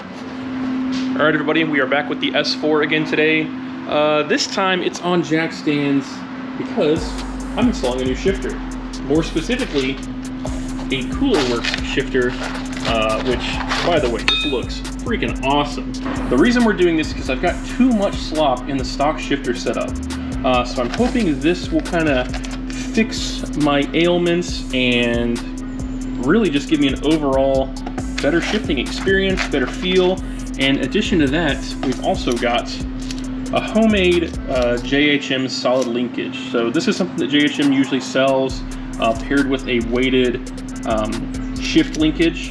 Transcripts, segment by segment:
All right, everybody, we are back with the S4 again today. This time it's on jack stands because I'm installing a new shifter. More specifically, a Coolerworx shifter, which, by the way, this looks freaking awesome. The reason we're doing this is because I've got too much slop in the stock shifter setup. So I'm hoping this will kind of fix my ailments and really just give me an overall better shifting experience, better feel. And in addition to that, we've also got a homemade JHM solid linkage. So this is something that JHM usually sells paired with a weighted shift linkage,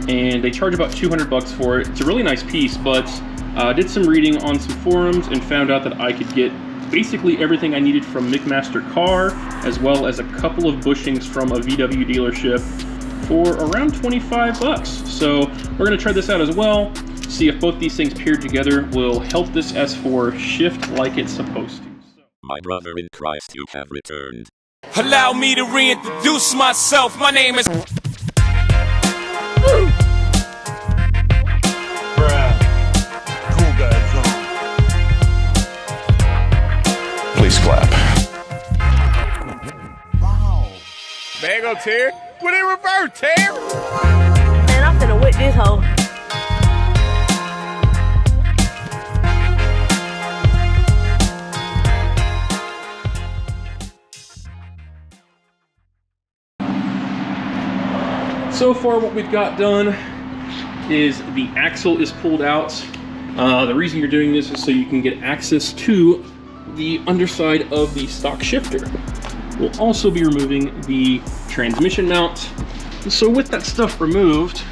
and they charge about 200 bucks for it. It's a really nice piece, but I did some reading on some forums and found out that I could get basically everything I needed from McMaster-Carr, as well as a couple of bushings from a VW dealership for around 25 bucks. So we're gonna try this out as well, see if both these things paired together will help this S4 shift like it's supposed to. My brother in Christ, you have returned. Allow me to reintroduce myself. My name is... Please clap. Wow. There go Terry. Put it in reverse, Terry. Man, I'm finna whip this hoe. So far what we've got done is the axle is pulled out. The reason you're doing this is so you can get access to the underside of the stock shifter. We'll also be removing the transmission mount. So with that stuff removed,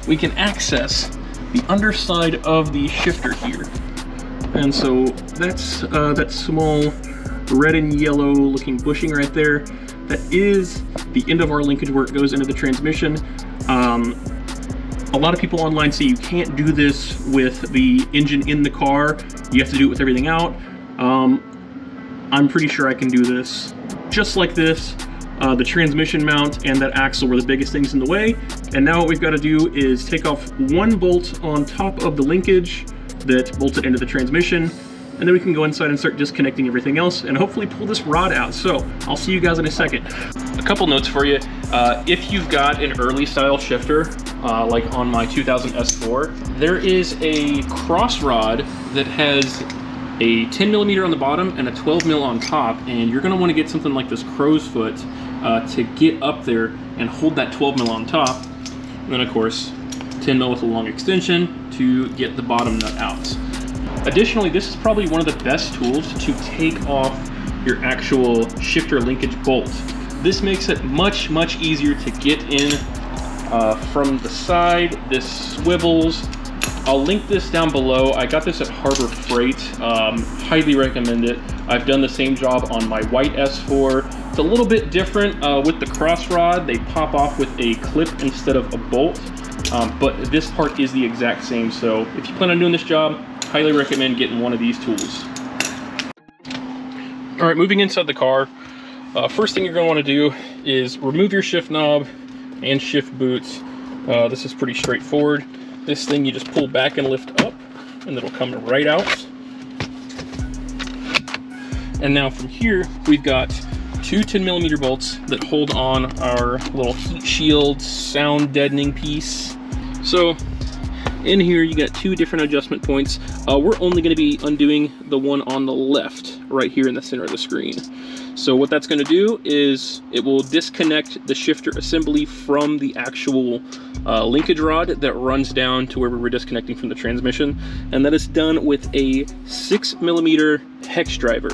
we can access the underside of the shifter here. And so that's that small red and yellow looking bushing right there. That is the end of our linkage where it goes into the transmission. A lot of people online say you can't do this with the engine in the car. You have to do it with everything out. I'm pretty sure I can do this just like this. The transmission mount and that axle were the biggest things in the way. And now what we've got to do is take off one bolt on top of the linkage that bolted into the transmission, and then we can go inside and start disconnecting everything else and hopefully pull this rod out. So I'll see you guys in a second. A couple notes for you. If you've got an early style shifter, like on my 2000 S4, there is a cross rod that has a 10 millimeter on the bottom and a 12 mil on top, and you're gonna wanna get something like this crow's foot to get up there and hold that 12 mil on top. And then of course, 10 mil with a long extension to get the bottom nut out. Additionally, this is probably one of the best tools to take off your actual shifter linkage bolt. This makes it much, much easier to get in from the side. This swivels. I'll link this down below. I got this at Harbor Freight. Highly recommend it. I've done the same job on my white S4. It's a little bit different with the cross rod. They pop off with a clip instead of a bolt, but this part is the exact same. So if you plan on doing this job, highly recommend getting one of these tools. All right, moving inside the car. First thing you're going to want to do is remove your shift knob and shift boots. This is pretty straightforward. This thing you just pull back and lift up, and it'll come right out. And now from here, we've got two 10 millimeter bolts that hold on our little heat shield sound deadening piece. So in here, you got two different adjustment points. We're only going to be undoing the one on the left, right here in the center of the screen. So what that's going to do is it will disconnect the shifter assembly from the actual linkage rod that runs down to where we were disconnecting from the transmission. And that is done with a 6 millimeter hex driver.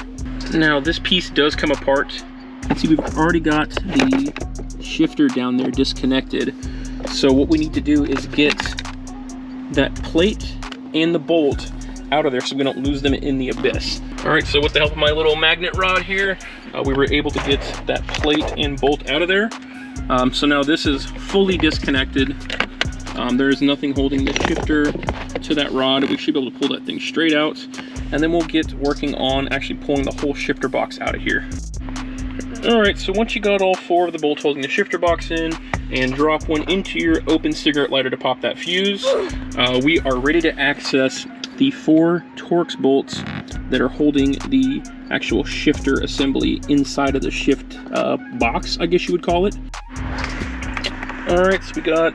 Now this piece does come apart. You can see we've already got the shifter down there disconnected. So what we need to do is get that plate and the bolt out of there so we don't lose them in the abyss. All right, so with the help of my little magnet rod here, we were able to get that plate and bolt out of there. So now this is fully disconnected. There is nothing holding the shifter to that rod. We should be able to pull that thing straight out, and then we'll get working on actually pulling the whole shifter box out of here. All right, so once you got all 4 of the bolts holding the shifter box in, and drop one into your open cigarette lighter to pop that fuse, we are ready to access the 4 Torx bolts that are holding the actual shifter assembly inside of the shift box, I guess you would call it. All right, so we got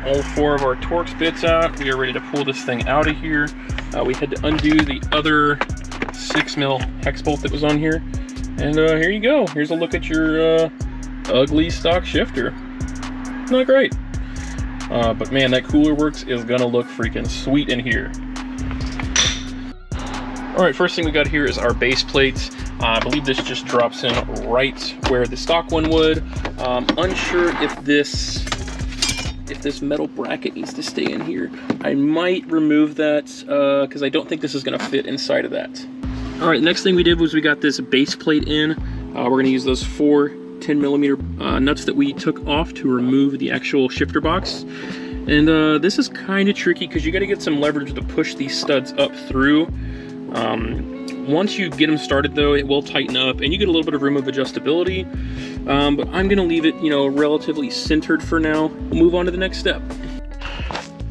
all 4 of our Torx bits out. We are ready to pull this thing out of here. We had to undo the other 6mm hex bolt that was on here. And here you go. Here's a look at your ugly stock shifter. Not great. But man, that Coolerworx is gonna look freaking sweet in here. All right, first thing we got here is our base plates. I believe this just drops in right where the stock one would. Unsure if this metal bracket needs to stay in here. I might remove that because I don't think this is gonna fit inside of that. All right, next thing we did was we got this base plate in. We're gonna use those 4 10mm nuts that we took off to remove the actual shifter box. And this is kind of tricky because you gotta get some leverage to push these studs up through. Once you get them started though, it will tighten up and you get a little bit of room of adjustability. But I'm gonna leave it, relatively centered for now. We'll move on to the next step.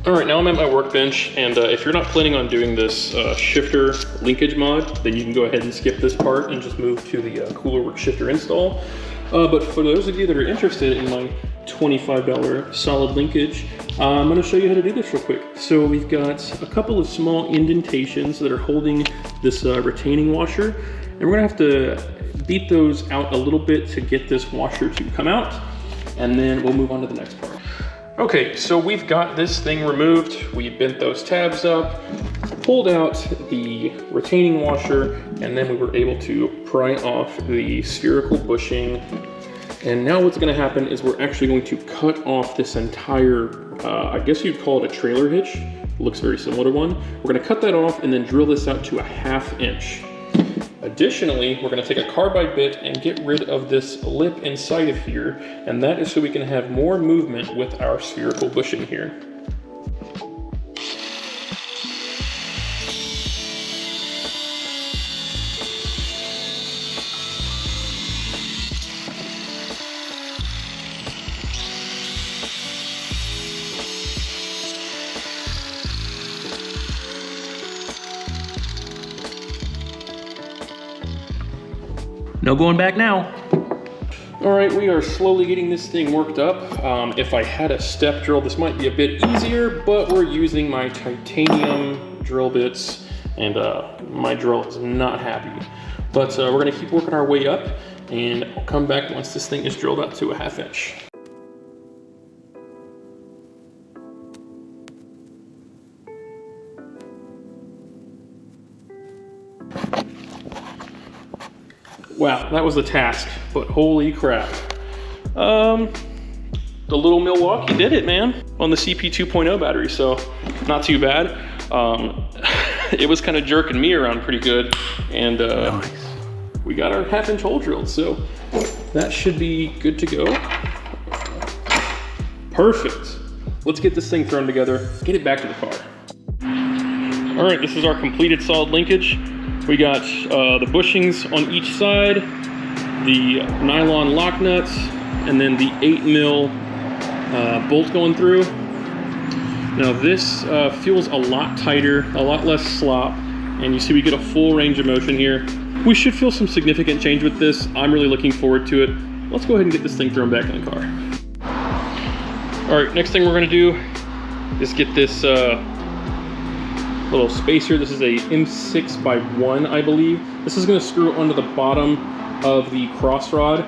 All right, now I'm at my workbench, and if you're not planning on doing this shifter linkage mod, then you can go ahead and skip this part and just move to the Coolerworx shifter install. But for those of you that are interested in my $25 solid linkage, I'm gonna show you how to do this real quick. So we've got a couple of small indentations that are holding this retaining washer, and we're gonna have to beat those out a little bit to get this washer to come out, and then we'll move on to the next part. Okay, so we've got this thing removed. We bent those tabs up, pulled out the retaining washer, and then we were able to pry off the spherical bushing. And now what's gonna happen is we're actually going to cut off this entire, I guess you'd call it a trailer hitch. It looks very similar to one. We're gonna cut that off and then drill this out to a 1/2 inch. Additionally, we're gonna take a carbide bit and get rid of this lip inside of here, and that is so we can have more movement with our spherical bushing here. No going back now. All right, we are slowly getting this thing worked up. If I had a step drill, this might be a bit easier, but we're using my titanium drill bits, and my drill is not happy. But we're gonna keep working our way up, and I'll come back once this thing is drilled out to a 1/2 inch. Wow, that was a task, but holy crap. The little Milwaukee did it, man, on the CP 2.0 battery, so not too bad. It was kind of jerking me around pretty good, and nice. We got our 1/2 inch hole drilled, so that should be good to go. Perfect. Let's get this thing thrown together, get it back to the car. All right, this is our completed solid linkage. We got the bushings on each side, the nylon lock nuts, and then the 8mm bolt going through. Now this feels a lot tighter, a lot less slop, and you see we get a full range of motion here. We should feel some significant change with this. I'm really looking forward to it. Let's go ahead and get this thing thrown back in the car. All right, next thing we're gonna do is get this little spacer. This is a M6x1, I believe. This is gonna screw onto the bottom of the cross rod.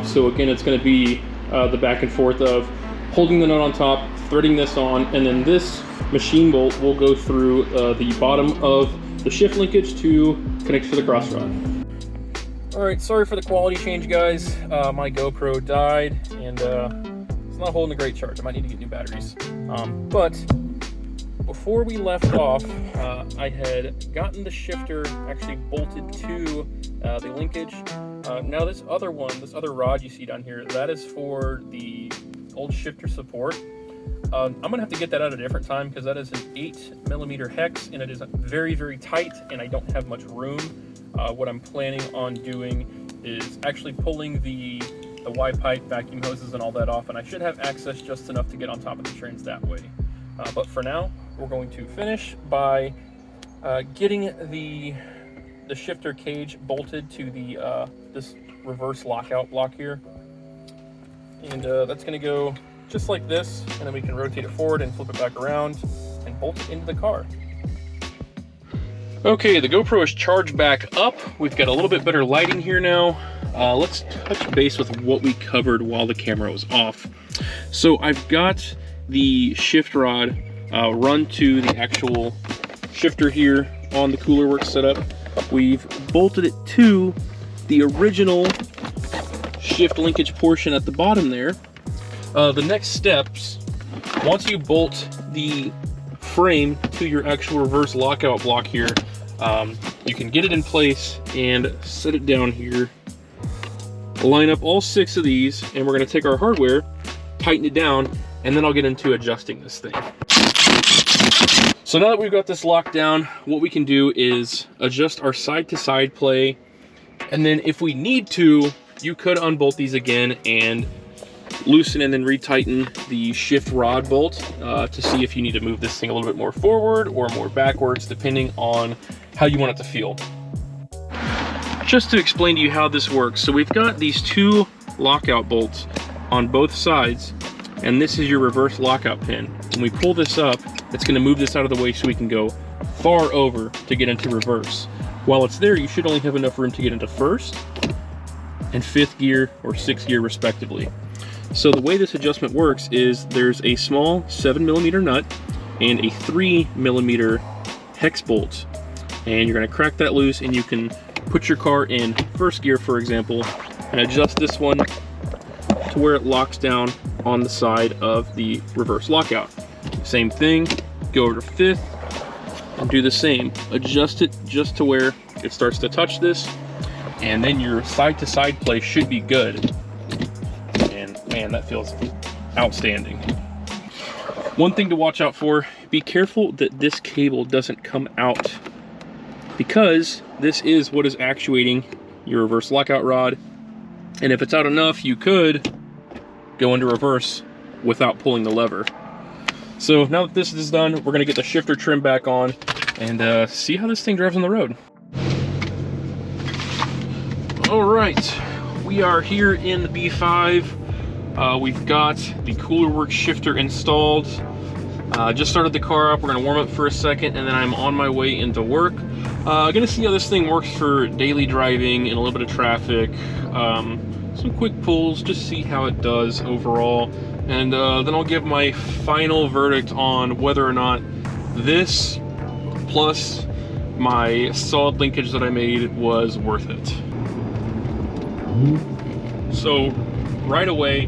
So again, it's gonna be the back and forth of holding the nut on top, threading this on, and then this machine bolt will go through the bottom of the shift linkage to connect to the cross rod. All right, sorry for the quality change, guys. My GoPro died, and it's not holding a great charge. I might need to get new batteries. But before we left off, I had gotten the shifter actually bolted to the linkage. Now this other rod you see down here, that is for the old shifter support. I'm gonna have to get that out at a different time because that is an 8mm hex, and it is very, very tight, and I don't have much room. What I'm planning on doing is actually pulling the Y pipe, vacuum hoses, and all that off, and I should have access just enough to get on top of the trans that way. But for now, we're going to finish by getting the shifter cage bolted to the this reverse lockout block here, and that's going to go just like this, and then we can rotate it forward and flip it back around and bolt it into the car. Okay, the GoPro is charged back up. We've got a little bit better lighting here now. Let's touch base with what we covered while the camera was off. So I've got the shift rod run to the actual shifter here on the Coolerworx setup. We've bolted it to the original shift linkage portion at the bottom there. The next steps, once you bolt the frame to your actual reverse lockout block here, you can get it in place and set it down here. Line up all 6 of these, and we're going to take our hardware, tighten it down, and then I'll get into adjusting this thing. So now that we've got this locked down, what we can do is adjust our side-to-side play, and then if we need to, you could unbolt these again and loosen and then retighten the shift rod bolt to see if you need to move this thing a little bit more forward or more backwards, depending on how you want it to feel. Just to explain to you how this works, so we've got these 2 lockout bolts on both sides, and this is your reverse lockout pin. When we pull this up, it's going to move this out of the way so we can go far over to get into reverse. While it's there, you should only have enough room to get into 1st and 5th gear or 6th gear respectively. So the way this adjustment works is there's a small 7mm nut and a 3mm hex bolt, and you're going to crack that loose, and you can put your car in 1st gear, for example, and adjust this one to where it locks down on the side of the reverse lockout. Same thing, go over to 5th and do the same. Adjust it just to where it starts to touch this, and then your side-to-side play should be good. And man, that feels outstanding. One thing to watch out for, be careful that this cable doesn't come out, because this is what is actuating your reverse lockout rod, and if it's out enough, you could go into reverse without pulling the lever. So now that this is done, we're going to get the shifter trim back on and see how this thing drives on the road. All right, we are here in the B5. We've got the Coolerworx shifter installed. Just started the car up. We're going to warm up for a second, and then I'm on my way into work. Gonna see how this thing works for daily driving and a little bit of traffic. Some quick pulls, just see how it does overall, and then I'll give my final verdict on whether or not this plus my solid linkage that I made was worth it. So right away,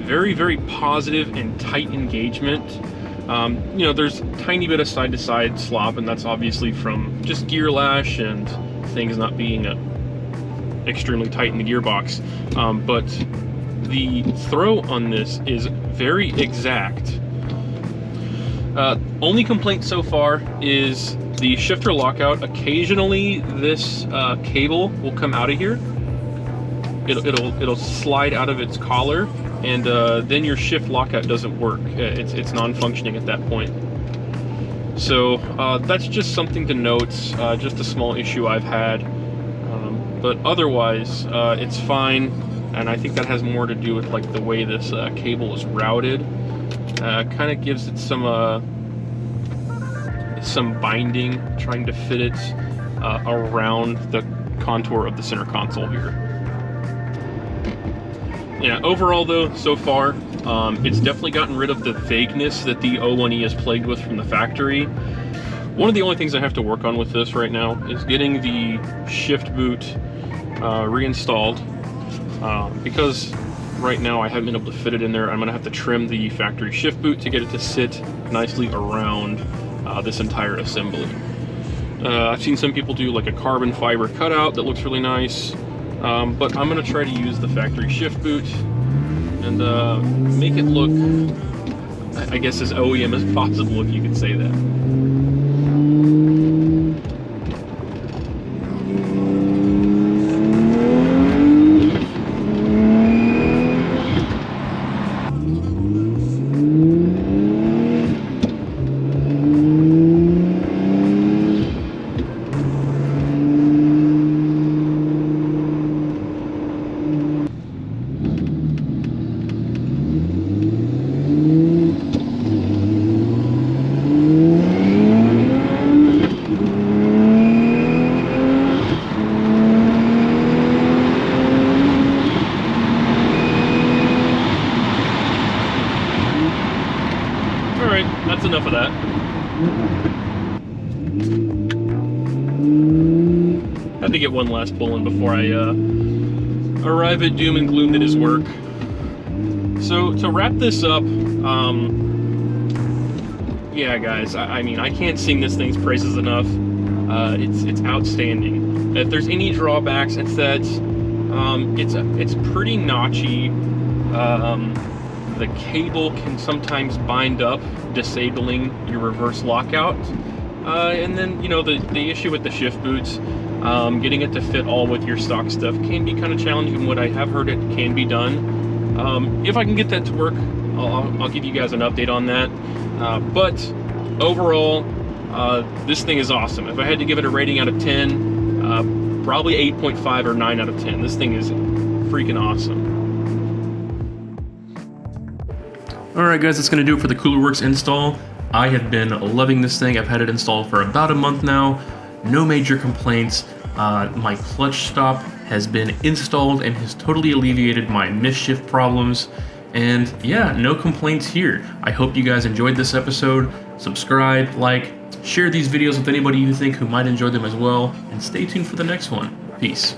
very, very positive and tight engagement. You know, there's a tiny bit of side-to-side slop, and that's obviously from just gear lash and things not being extremely tight in the gearbox. But the throw on this is very exact. Only complaint so far is the shifter lockout. Occasionally this cable will come out of here. It'll slide out of its collar, and then your shift lockout doesn't work. It's non-functioning at that point. So that's just something to note, just a small issue I've had. But otherwise, it's fine, and I think that has more to do with like the way this cable is routed. Kind of gives it some binding, trying to fit it around the contour of the center console here. Yeah, overall though, so far, it's definitely gotten rid of the vagueness that the O1E is plagued with from the factory. One of the only things I have to work on with this right now is getting the shift boot reinstalled, because right now I haven't been able to fit it in there. I'm gonna have to trim the factory shift boot to get it to sit nicely around this entire assembly. I've seen some people do like a carbon fiber cutout that looks really nice. But I'm going to try to use the factory shift boot and make it look, I guess, as OEM as possible, if you could say that. enough of that. Had to get one last pull in before I arrive at doom and gloom that is work. So to wrap this up, yeah, guys, I mean, I can't sing this thing's praises enough. It's outstanding. If there's any drawbacks, it's that it's pretty notchy. The cable can sometimes bind up, disabling your reverse lockout. And then, you know, the issue with the shift boots, getting it to fit all with your stock stuff can be kind of challenging. What I have heard, it can be done. If I can get that to work, I'll give you guys an update on that. But overall, this thing is awesome. If I had to give it a rating out of 10, probably 8.5 or 9 out of 10. This thing is freaking awesome. Alright guys, that's going to do it for the Coolerworx install. I have been loving this thing. I've had it installed for about a month now. No major complaints. My clutch stop has been installed and has totally alleviated my misshift problems. And yeah, no complaints here. I hope you guys enjoyed this episode. Subscribe, like, share these videos with anybody you think who might enjoy them as well, and stay tuned for the next one. Peace.